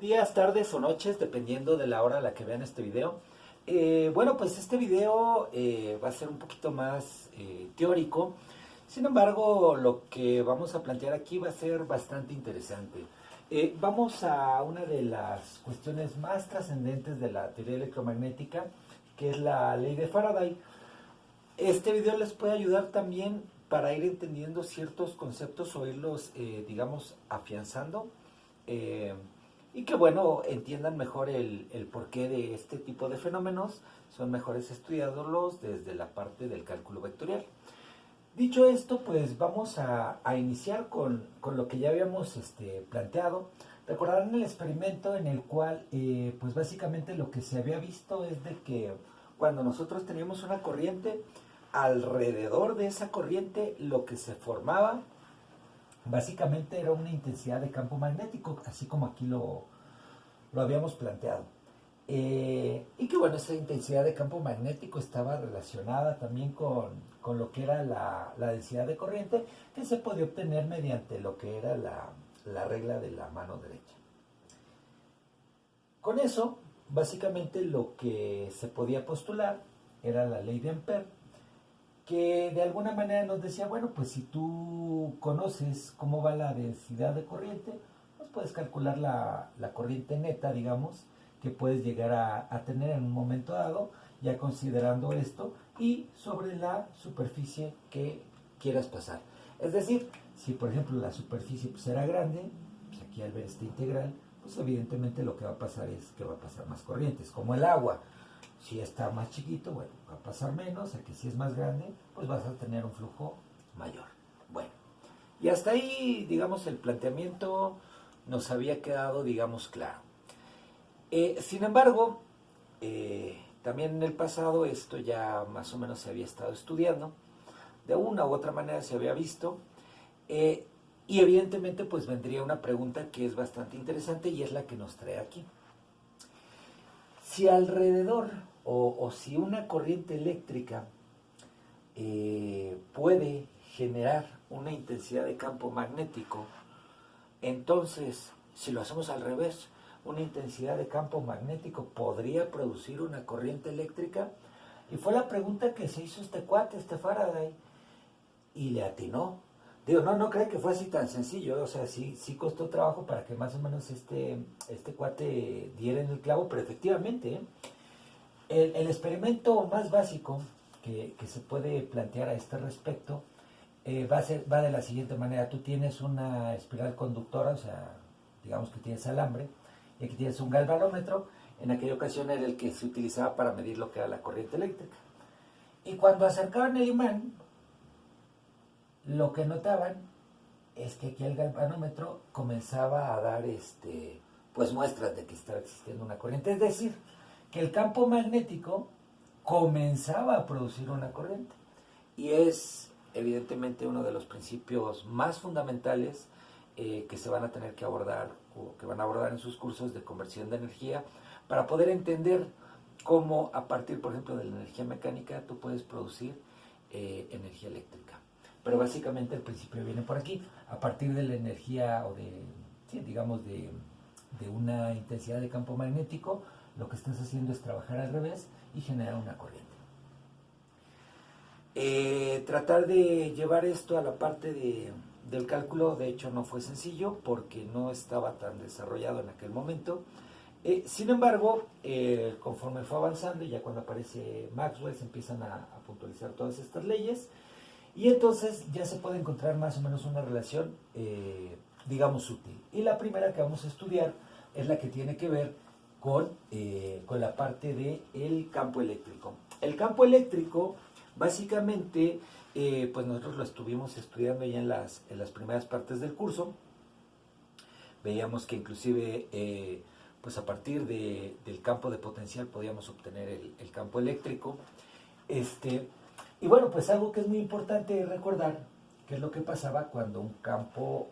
Días, tardes o noches, dependiendo de la hora a la que vean este video. Bueno, pues este video va a ser un poquito más teórico. Sin embargo, lo que vamos a plantear aquí va a ser bastante interesante. Vamos a una de las cuestiones más trascendentes de la teoría electromagnética, que es la ley de Faraday. Este video les puede ayudar también para ir entendiendo ciertos conceptos o irlos, digamos, afianzando. Eh, y que bueno, entiendan mejor el porqué de este tipo de fenómenos, son mejores estudiarlos desde la parte del cálculo vectorial. Dicho esto, pues vamos a iniciar con lo que ya habíamos planteado. Recordarán el experimento en el cual, pues básicamente lo que se había visto es de que cuando nosotros teníamos una corriente, alrededor de esa corriente lo que se formaba básicamente era una intensidad de campo magnético, así como aquí lo habíamos planteado. Y que bueno, esa intensidad de campo magnético estaba relacionada también con lo que era la densidad de corriente, que se podía obtener mediante lo que era la regla de la mano derecha. Con eso, básicamente lo que se podía postular era la ley de Ampère, que de alguna manera nos decía, bueno, pues si tú conoces cómo va la densidad de corriente, pues puedes calcular la corriente neta, digamos, que puedes llegar a tener en un momento dado, ya considerando esto, y sobre la superficie que quieras pasar. Es decir, si por ejemplo la superficie pues, era grande, pues aquí al ver esta integral, pues evidentemente lo que va a pasar es que va a pasar más corrientes, como el agua. Si está más chiquito, bueno, va a pasar menos, a que si es más grande, pues vas a tener un flujo mayor. Bueno, y hasta ahí, digamos, el planteamiento nos había quedado, digamos, claro. Sin embargo, también en el pasado esto ya más o menos se había estado estudiando, de una u otra manera se había visto, y evidentemente pues vendría una pregunta que es bastante interesante y es la que nos trae aquí. Si alrededor o si una corriente eléctrica puede generar una intensidad de campo magnético, entonces, si lo hacemos al revés, una intensidad de campo magnético podría producir una corriente eléctrica. Y fue la pregunta que se hizo este cuate, este Faraday, y le atinó. Digo, no creo que fue así tan sencillo, o sea, sí costó trabajo para que más o menos este cuate diera en el clavo, pero efectivamente, el experimento más básico que se puede plantear a este respecto va de la siguiente manera. Tú tienes una espiral conductora, o sea, digamos que tienes alambre, y aquí tienes un galvanómetro. En aquella ocasión era el que se utilizaba para medir lo que era la corriente eléctrica. Y cuando acercaban el imán, lo que notaban es que aquí el galvanómetro comenzaba a dar pues muestras de que estaba existiendo una corriente. Es decir, que el campo magnético comenzaba a producir una corriente. Y es evidentemente uno de los principios más fundamentales que se van a tener que abordar o que van a abordar en sus cursos de conversión de energía para poder entender cómo a partir, por ejemplo, de la energía mecánica tú puedes producir energía eléctrica. Pero básicamente el principio viene por aquí, a partir de la energía o de, sí, digamos, de una intensidad de campo magnético, lo que estás haciendo es trabajar al revés y generar una corriente. Tratar de llevar esto a la parte del cálculo, de hecho, no fue sencillo porque no estaba tan desarrollado en aquel momento. Sin embargo, conforme fue avanzando y ya cuando aparece Maxwell se empiezan a puntualizar todas estas leyes y entonces ya se puede encontrar más o menos una relación, digamos, útil. Y la primera que vamos a estudiar es la que tiene que ver con la parte del campo eléctrico. El campo eléctrico, básicamente, pues nosotros lo estuvimos estudiando ya en las primeras partes del curso. Veíamos que inclusive pues a partir del campo de potencial podíamos obtener el campo eléctrico. Y bueno, pues algo que es muy importante recordar, que es lo que pasaba cuando un campo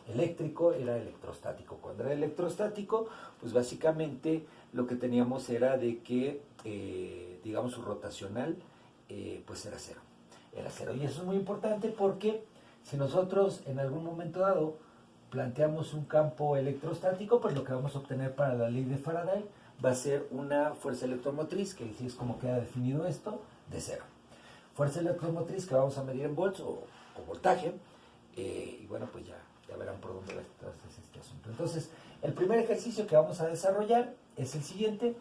eléctrico era electrostático. Cuando era electrostático, pues básicamente lo que teníamos era de que, digamos, su rotacional, pues era cero. Era cero. Y eso es muy importante porque si nosotros en algún momento dado planteamos un campo electrostático, pues lo que vamos a obtener para la ley de Faraday va a ser una fuerza electromotriz, que así es como queda definido esto, de cero. Fuerza electromotriz que vamos a medir en volts o voltaje, y bueno, pues ya verán por dónde va este asunto. Entonces, el primer ejercicio que vamos a desarrollar es el siguiente.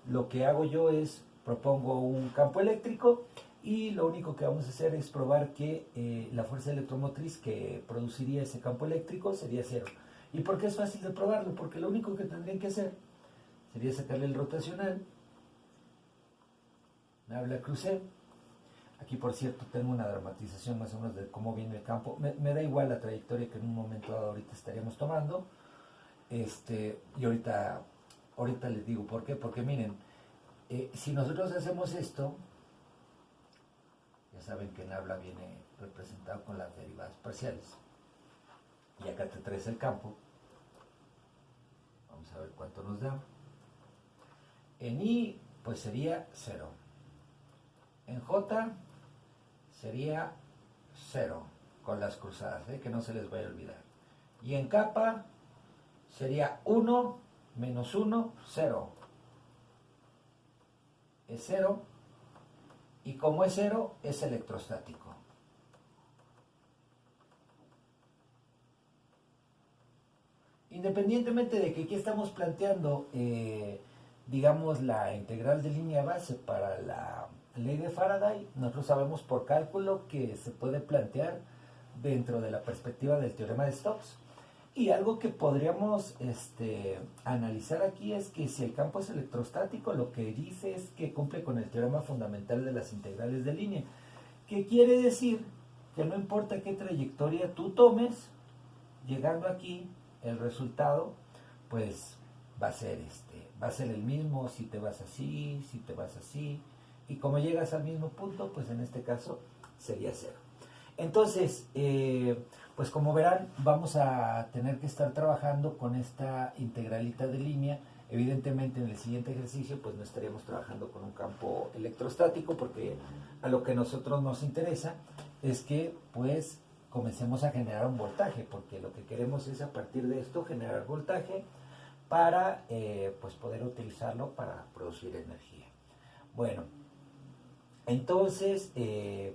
Lo que hago yo es, propongo un campo eléctrico, y lo único que vamos a hacer es probar que la fuerza electromotriz que produciría ese campo eléctrico sería cero. ¿Y por qué es fácil de probarlo? Porque lo único que tendrían que hacer sería sacarle el rotacional, la crucé. Aquí, por cierto, tengo una dramatización más o menos de cómo viene el campo. Me da igual la trayectoria que en un momento dado ahorita estaríamos tomando. Y ahorita les digo por qué. Porque miren, si nosotros hacemos esto, ya saben que en habla viene representado con las derivadas parciales. Y acá te traes el campo. Vamos a ver cuánto nos da. En I, pues sería 0. En J sería 0, con las cruzadas, que no se les vaya a olvidar. Y en kappa sería 1 menos 1, 0. Es 0. Y como es 0, es electrostático. Independientemente de que aquí estamos planteando, digamos, la integral de línea base para la ley de Faraday, nosotros sabemos por cálculo que se puede plantear dentro de la perspectiva del teorema de Stokes. Y algo que podríamos analizar aquí es que si el campo es electrostático, lo que dice es que cumple con el teorema fundamental de las integrales de línea, que quiere decir que no importa qué trayectoria tú tomes, llegando aquí, el resultado pues va a ser el mismo si te vas así, si te vas así, y como llegas al mismo punto, pues en este caso sería 0. Entonces, pues como verán, vamos a tener que estar trabajando con esta integralita de línea. Evidentemente en el siguiente ejercicio pues no estaríamos trabajando con un campo electrostático, porque a lo que a nosotros nos interesa es que pues comencemos a generar un voltaje, porque lo que queremos es a partir de esto generar voltaje para pues poder utilizarlo para producir energía. Bueno, entonces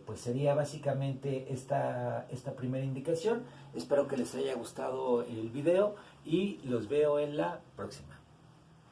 pues sería básicamente esta primera indicación. Espero que les haya gustado el video y los veo en la próxima.